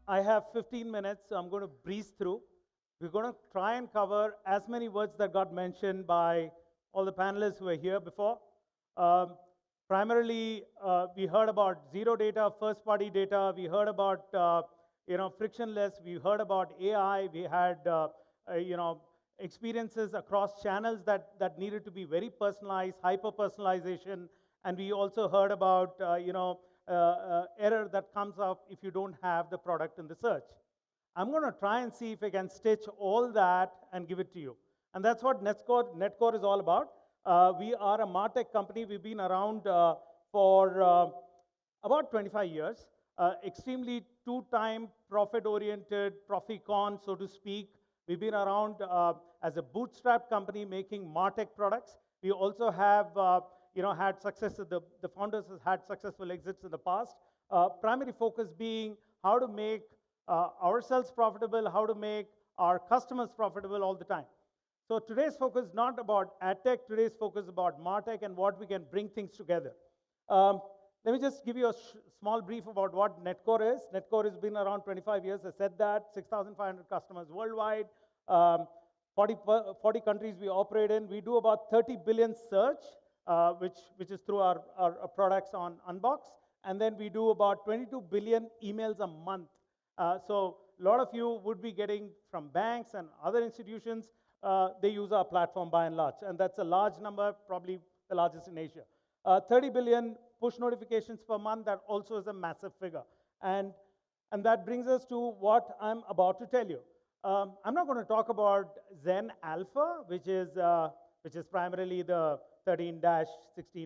I have 15 minutes, so I'm going to breeze through. We're going to try and cover as many words that got mentioned by all the panelists who were here before. Um, Primarily, we heard about zero data, first-party data. We heard about frictionless. We heard about AI. We had experiences across channels that needed to be very personalized, hyper-personalization, and we also heard about error that comes up if you don't have the product in the search. I'm going to try and see if I can stitch all that and give it to you. And that's what Netcore is all about. We are a MarTech company. We've been around for about 25 years. Extremely two-time profit-oriented, Proficon, so to speak. We've been around as a bootstrap company making MarTech products. We also have had success. The founders have had successful exits in the past. Primary focus being how to make ourselves profitable, how to make our customers profitable all the time. So today's focus is not about ad tech, today's focus is about MarTech and what we can bring things together. Let me just give you a small brief about what Netcore is. Netcore has been around 25 years, I said that, 6,500 customers worldwide, 40 countries we operate in. We do about 30 billion search, which is through our products on Unbox. And then we do about 22 billion emails a month. So a lot of you would be getting from banks and other institutions. They use our platform by and large, and that's a large number, probably the largest in Asia. 30 billion push notifications per month, that also is a massive figure. And that brings us to what I'm about to tell you. I'm not going to talk about Zen Alpha, which is primarily the 13-16,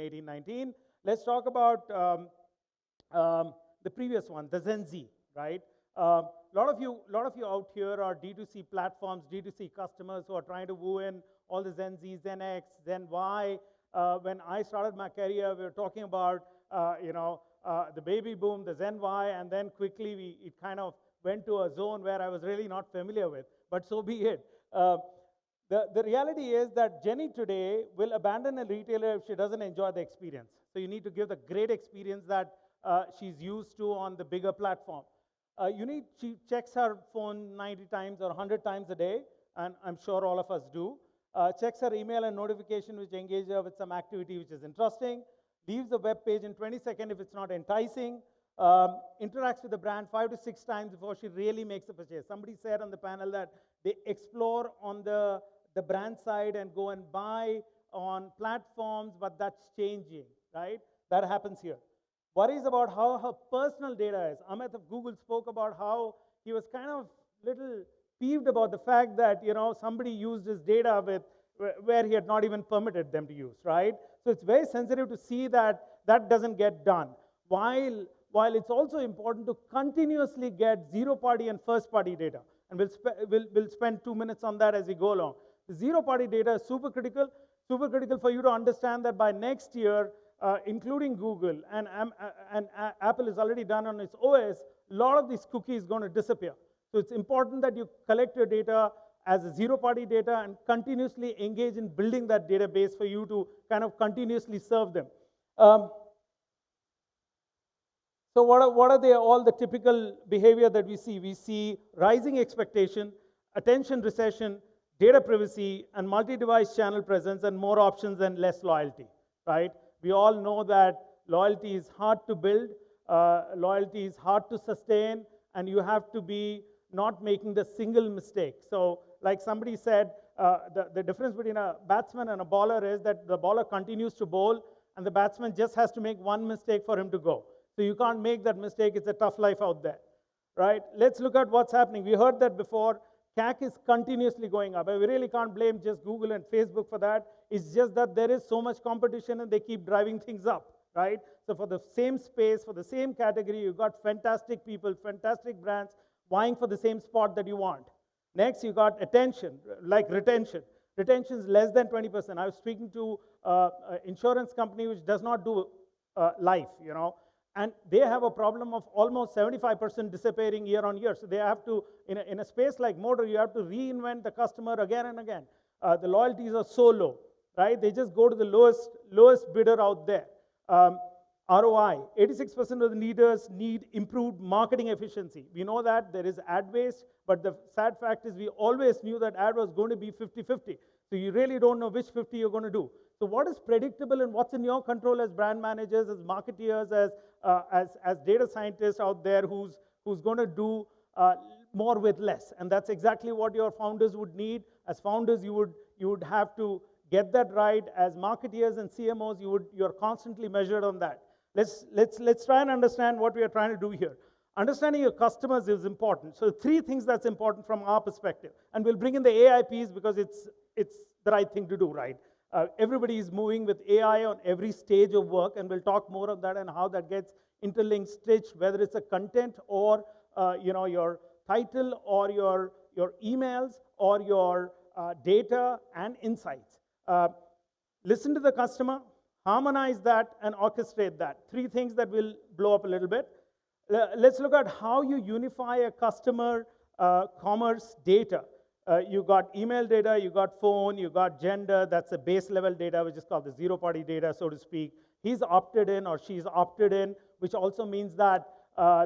18, 19. Let's talk about the previous one, the Zen Z, right? A lot of you out here are D2C platforms, D2C customers who are trying to woo in all the Zen Z, Zen X, Zen Y. When I started my career, we were talking about the baby boom, the Zen Y, and then quickly it kind of went to a zone where I was really not familiar with, but so be it. The reality is that Jenny today will abandon a retailer if she doesn't enjoy the experience. So you need to give the great experience that she's used to on the bigger platform. She checks her phone 90 times or 100 times a day, and I'm sure all of us do. Checks her email and notification, which engage her with some activity which is interesting. Leaves the web page in 20 seconds if it's not enticing. Interacts with the brand 5 to 6 times before she really makes a purchase. Somebody said on the panel that they explore on the brand side and go and buy on platforms, but that's changing, right? That happens here. Worries about how her personal data is. Amit of Google spoke about how he was kind of little peeved about the fact that somebody used his data where he had not even permitted them to use, right? So it's very sensitive to see that that doesn't get done. While it's also important to continuously get zero-party and first-party data, and we'll spend 2 minutes on that as we go along. The zero-party data is super critical for you to understand that by next year, including Google and Apple has already done on its OS, a lot of these cookies going to disappear. So it's important that you collect your data as a zero-party data and continuously engage in building that database for you to kind of continuously serve them. So what are all the typical behavior that we see? We see rising expectation, attention recession, data privacy, and multi-device channel presence, and more options and less loyalty, right? We all know that loyalty is hard to build, loyalty is hard to sustain, and you have to be not making the single mistake. So like somebody said, the difference between a batsman and a bowler is that the bowler continues to bowl, and the batsman just has to make one mistake for him to go. So you can't make that mistake. It's a tough life out there, right? Let's look at what's happening. We heard that before. CAC is continuously going up. We really can't blame just Google and Facebook for that. It's just that there is so much competition and they keep driving things up, right? So for the same space, for the same category, you've got fantastic people, fantastic brands vying for the same spot that you want. Next, you got attention, like retention. Retention is less than 20%. I was speaking to an insurance company which does not do life, and they have a problem of almost 75% disappearing year on year. So they have to, in a space like motor, you have to reinvent the customer again and again. The loyalties are so low, right? They just go to the lowest bidder out there. ROI, 86% of the leaders need improved marketing efficiency. We know that there is ad waste, but the sad fact is we always knew that ad was going to be 50-50. So you really don't know which 50 you're going to do. So what is predictable and what's in your control as brand managers, as marketeers, as data scientists out there who's going to do more with less? And that's exactly what your founders would need. As founders, you would have to get that right. As marketeers and CMOs, you're constantly measured on that. Let's try and understand what we are trying to do here. Understanding your customers is important. So 3 things that's important from our perspective. And we'll bring in the AI piece because it's the right thing to do, right? Everybody is moving with AI on every stage of work, and we'll talk more on that and how that gets interlinked, stitched, whether it's a content or your title or your emails or your data and insights. Listen to the customer, harmonize that, and orchestrate that. 3 things that will blow up a little bit. Let's look at how you unify a customer commerce data. You got email data, you got phone, you got gender. That's the base level data, which is called the zero-party data, so to speak. He's opted in or she's opted in, which also means that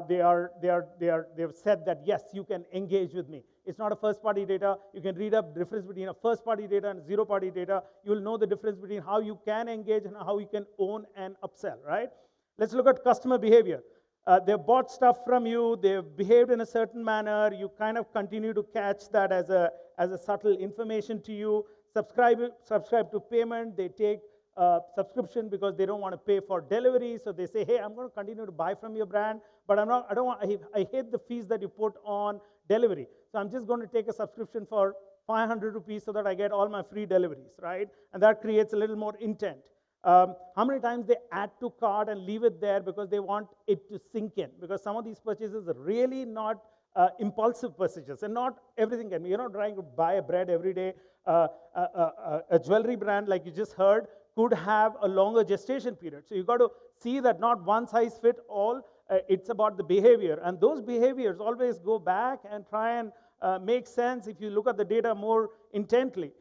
they've said that yes, you can engage with me. It's not a first-party data. You can read up the difference between a first-party data and zero-party data. You'll know the difference between how you can engage and how you can own and upsell, right? Let's look at customer behavior. They've bought stuff from you, they've behaved in a certain manner, you kind of continue to catch that as a subtle information to you. Subscribe to payment, they take subscription because they don't want to pay for delivery, so they say, hey, I'm going to continue to buy from your brand, but I hate the fees that you put on delivery, so I'm just going to take a subscription for 500 rupees so that I get all my free deliveries, right? And that creates a little more intent. How many times they add to cart and leave it there because they want it to sink in? Because some of these purchases are really not impulsive purchases, and not everything can be. You're not trying to buy a bread every day. A jewelry brand, like you just heard, could have a longer gestation period. So you've got to see that not one size fit all. It's about the behavior, and those behaviors always go back and try and make sense if you look at the data more intently.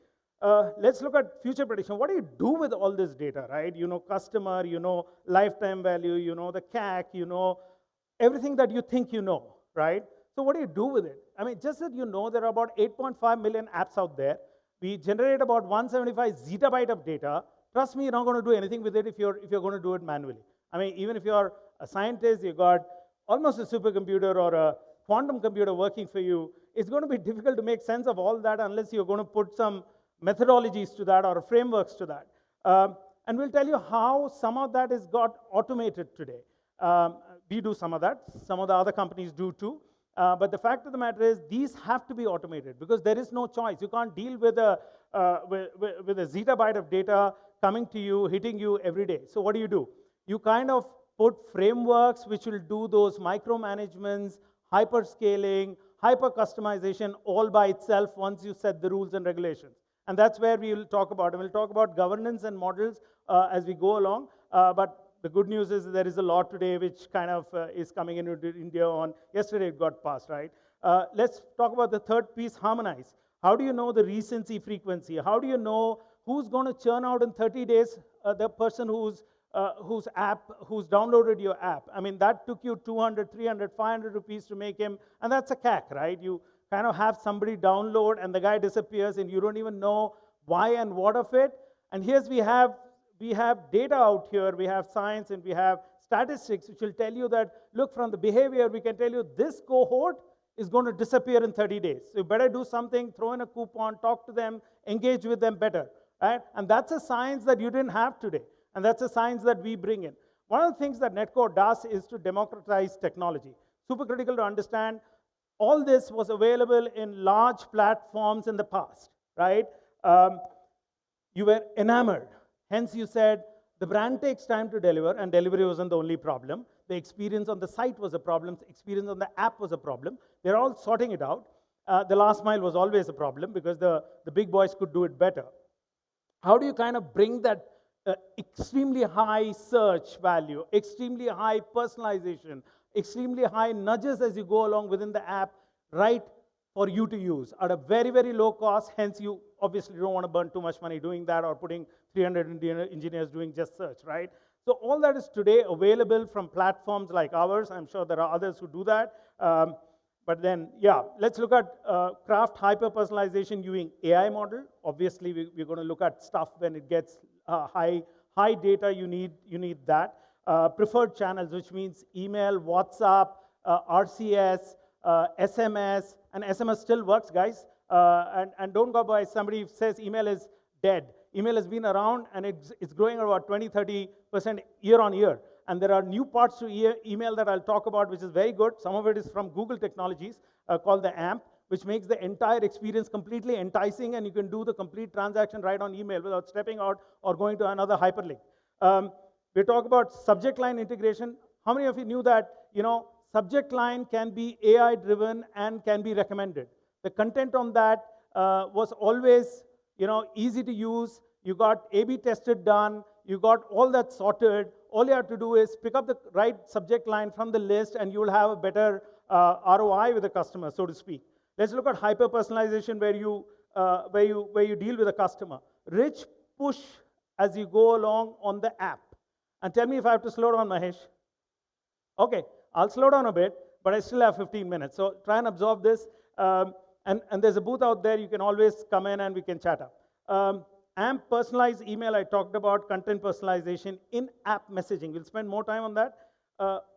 Let's look at future prediction. What do you do with all this data, right? You know customer, you know lifetime value, you know the CAC, you know everything that you think you know, right? So what do you do with it? I mean, just that you know there are about 8.5 million apps out there. We generate about 175 zettabyte of data. Trust me, you're not going to do anything with it if you're going to do it manually. I mean, even if you're a scientist, you got almost a supercomputer or a quantum computer working for you, it's going to be difficult to make sense of all that unless you're going to put some methodologies to that or frameworks to that. And we'll tell you how some of that is got automated today. We do some of that. Some of the other companies do too. But the fact of the matter is these have to be automated because there is no choice. You can't deal with a zettabyte of data coming to you, hitting you every day. So what do? You kind of put frameworks which will do those micromanagements, hyperscaling, hyper-customization all by itself once you set the rules and regulations. And that's where we will talk about. And we'll talk about governance and models as we go along. But the good news is there is a law today which kind of is coming into India on, yesterday it got passed, right? Let's talk about the third piece, harmonize. How do you know the recency frequency? How do you know who's going to churn out in 30 days, the person who's downloaded your app? I mean, that took you 200, 300, 500 rupees to make him, and that's a CAC, right? You kind of have somebody download and the guy disappears and you don't even know why and what of it. And here's we have data out here, we have science and we have statistics which will tell you that, look, from the behavior, we can tell you this cohort is going to disappear in 30 days. So you better do something, throw in a coupon, talk to them, engage with them better, right? And that's a science that you didn't have today. And that's a science that we bring in. One of the things that Netcore does is to democratize technology. Super critical to understand. All this was available in large platforms in the past, right? You were enamored. Hence you said, the brand takes time to deliver, and delivery wasn't the only problem. The experience on the site was a problem. The experience on the app was a problem. They're all sorting it out. The last mile was always a problem because the big boys could do it better. How do you kind of bring that extremely high search value, extremely high personalization, extremely high nudges as you go along within the app, right for you to use at a very, very low cost? Hence, you obviously don't want to burn too much money doing that or putting 300 engineers doing just search, right? So all that is today available from platforms like ours. I'm sure there are others who do that. But then, yeah, let's look at craft hyper-personalization using AI model. Obviously, we're going to look at stuff when it gets high data, you need that. Preferred channels, which means email, WhatsApp, RCS, SMS, and SMS still works, guys. And don't go by somebody says email is dead. Email has been around, and it's growing at about 20, 30% year on year. And there are new parts to email that I'll talk about, which is very good. Some of it is from Google Technologies, called the AMP, which makes the entire experience completely enticing, and you can do the complete transaction right on email without stepping out or going to another hyperlink. We talk about subject line integration. How many of you knew that, subject line can be AI-driven and can be recommended? The content on that was always, easy to use. You got A/B tested done. You got all that sorted. All you have to do is pick up the right subject line from the list, and you will have a better ROI with the customer, so to speak. Let's look at hyper-personalization, where you deal with the customer. Rich push as you go along on the app. And tell me if I have to slow down, Mahesh. Okay, I'll slow down a bit, but I still have 15 minutes. So try and absorb this. And there's a booth out there. You can always come in and we can chat up. AMP personalized email, I talked about content personalization in app messaging. We'll spend more time on that.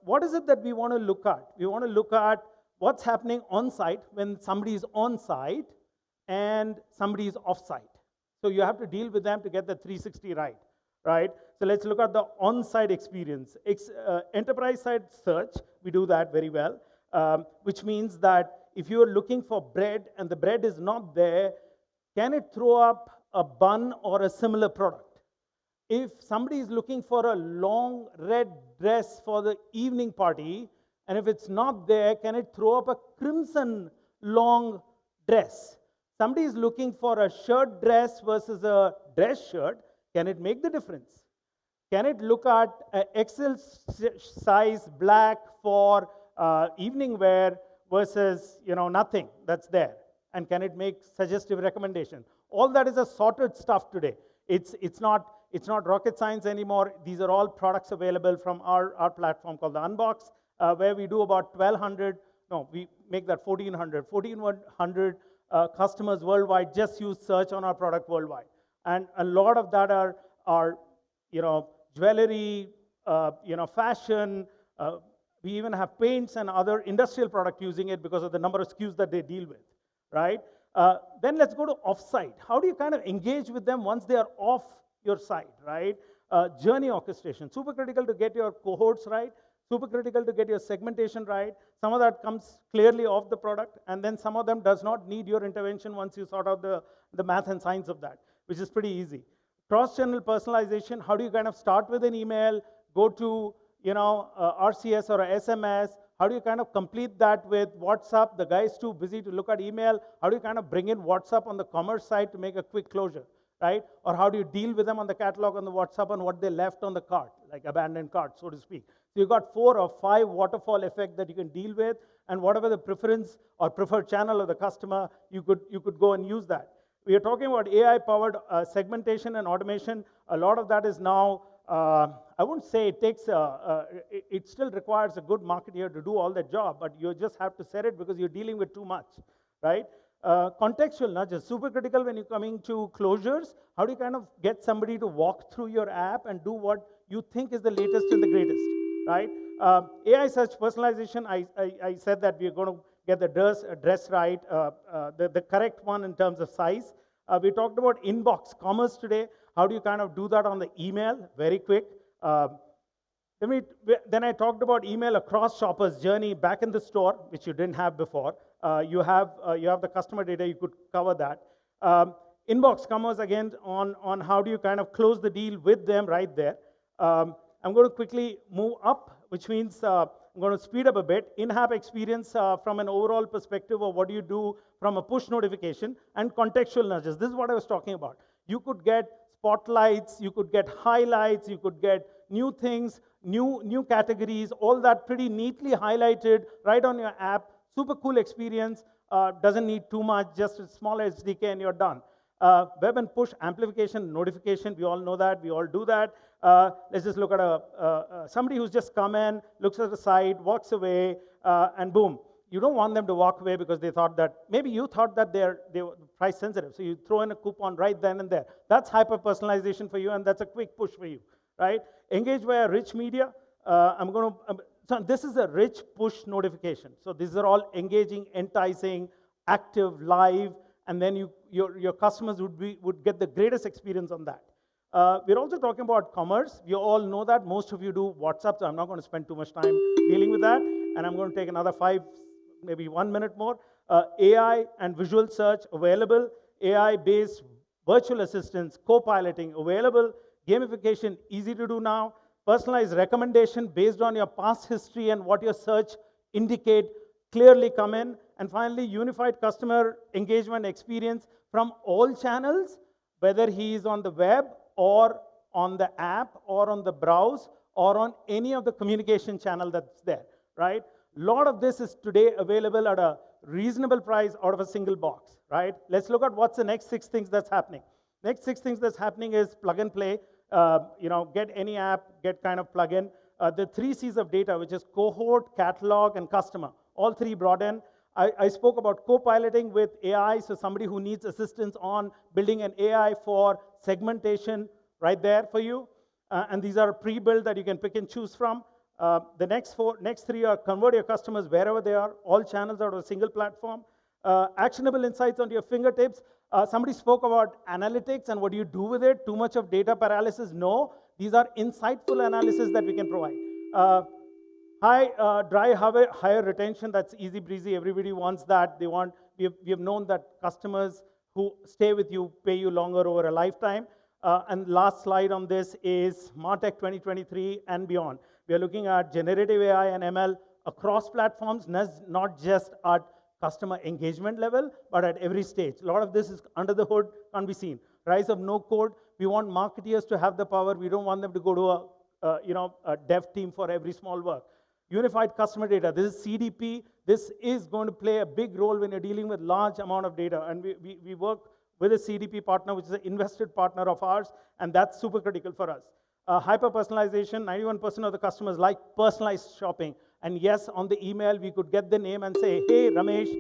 What is it that we want to look at? We want to look at what's happening on site when somebody is on site and somebody is off site. So you have to deal with them to get the 360 right? So let's look at the on-site experience. Enterprise side search, we do that very well, which means that if you're looking for bread and the bread is not there, can it throw up a bun or a similar product? If somebody is looking for a long red dress for the evening party, and if it's not there, can it throw up a crimson long dress? Somebody is looking for a shirt dress versus a dress shirt, can it make the difference? Can it look at XL size black for evening wear versus nothing that's there? And can it make suggestive recommendation? All that is a sorted stuff today. It's not rocket science anymore. These are all products available from our platform called the Unbox, where we do about 1,200. No, we make that 1,400. 1,400 customers worldwide just use search on our product worldwide, and a lot of that are jewelry, fashion. We even have paints and other industrial product using it because of the number of SKUs that they deal with, right? Then let's go to offsite. How do you kind of engage with them once they are off your site, right? Journey orchestration, super critical to get your cohorts right, super critical to get your segmentation right. Some of that comes clearly off the product, and then some of them does not need your intervention once you sort out the math and science of that, which is pretty easy. Cross-channel personalization, how do you kind of start with an email, go to RCS or a SMS, how do you kind of complete that with WhatsApp? The guy is too busy to look at email. How do you kind of bring in WhatsApp on the commerce side to make a quick closure, right? Or how do you deal with them on the catalog on the WhatsApp on what they left on the cart, like abandoned cart, so to speak. So you've got 4 or 5 waterfall effect that you can deal with, and whatever the preference or preferred channel of the customer, you could go and use that. We are talking about AI-powered segmentation and automation. A lot of that is now, I wouldn't say it takes, it still requires a good marketer to do all that job, but you just have to set it because you're dealing with too much, right? Contextual nudges, super critical when you're coming to closures. How do you kind of get somebody to walk through your app and do what you think is the latest and the greatest, right? AI search personalization, I said that we're going to get the dress right, the correct one in terms of size. We talked about inbox commerce today. How do you kind of do that on the email? Very quick. Then I talked about email across shoppers journey back in the store, which you didn't have before. You have the customer data, you could cover that. Inbox commerce, again, on how do you kind of close the deal with them right there. I'm going to quickly move up, which means I'm going to speed up a bit. In-app experience from an overall perspective of what do you do from a push notification and contextual nudges. This is what I was talking about. You could get spotlights, you could get highlights, you could get new things, new categories, all that pretty neatly highlighted right on your app. Super cool experience, doesn't need too much, just a small SDK and you're done. Web and push amplification, notification, we all know that, we all do that. Let's just look at somebody who's just come in, looks at the site, walks away, and boom. You don't want them to walk away because they thought that, maybe you thought that they were price sensitive. So you throw in a coupon right then and there. That's hyper personalization for you, and that's a quick push for you, right? Engage via rich media. So this is a rich push notification. So these are all engaging, enticing, active, live, and then your customers would get the greatest experience on that. We're also talking about commerce. You all know that. Most of you do WhatsApp, so I'm not going to spend too much time dealing with that. And I'm going to take another 5, maybe 1 minute more. AI and visual search available. AI-based virtual assistants, co-piloting available. Gamification, easy to do now. Personalized recommendation based on your past history and what your search indicate clearly come in. And finally, unified customer engagement experience from all channels, whether he is on the web or on the app or on the browse or on any of the communication channel that's there, right? A lot of this is today available at a reasonable price out of a single box, right? Let's look at what's the next 6 things that's happening. Next 6 things that's happening is plug and play. Get any app, get kind of plug in. The 3 C's of data, which is cohort, catalog, and customer. All 3 brought in. I spoke about co-piloting with AI, so somebody who needs assistance on building an AI for segmentation right there for you. And these are pre-built that you can pick and choose from. The next 3 are convert your customers wherever they are, all channels out of a single platform. Actionable insights on your fingertips. Somebody spoke about analytics and what do you do with it. Too much of data paralysis? No. These are insightful analysis that we can provide. Higher retention, that's easy breezy. Everybody wants that. We have known that customers who stay with you pay you longer over a lifetime. And last slide on this is MarTech 2023 and beyond. We are looking at generative AI and ML across platforms, not just at customer engagement level, but at every stage. A lot of this is under the hood, can't be seen. Rise of no code. We want marketeers to have the power. We don't want them to go to a dev team for every small work. Unified customer data. This is CDP. This is going to play a big role when you're dealing with large amount of data. And we work with a CDP partner, which is an invested partner of ours, and that's super critical for us. Hyper-personalization, 91% of the customers like personalized shopping. And yes, on the email, we could get the name and say, hey, Ramesh,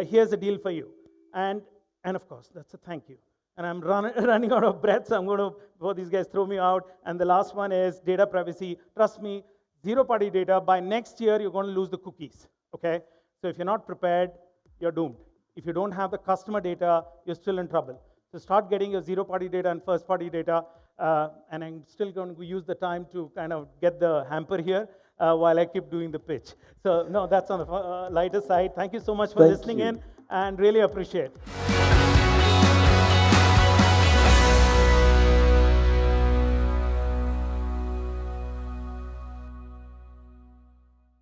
here's a deal for you. And of course, that's a thank you. And I'm running out of breath, so I'm going to, before these guys throw me out. And the last one is data privacy. Trust me, zero-party data, by next year, you're going to lose the cookies, okay? So if you're not prepared, you're doomed. If you don't have the customer data, you're still in trouble. So start getting your zero-party data and first-party data. And I'm still going to use the time to kind of get the hamper here while I keep doing the pitch. So no, that's on the lighter side. Thank you so much for listening in, and really appreciate it.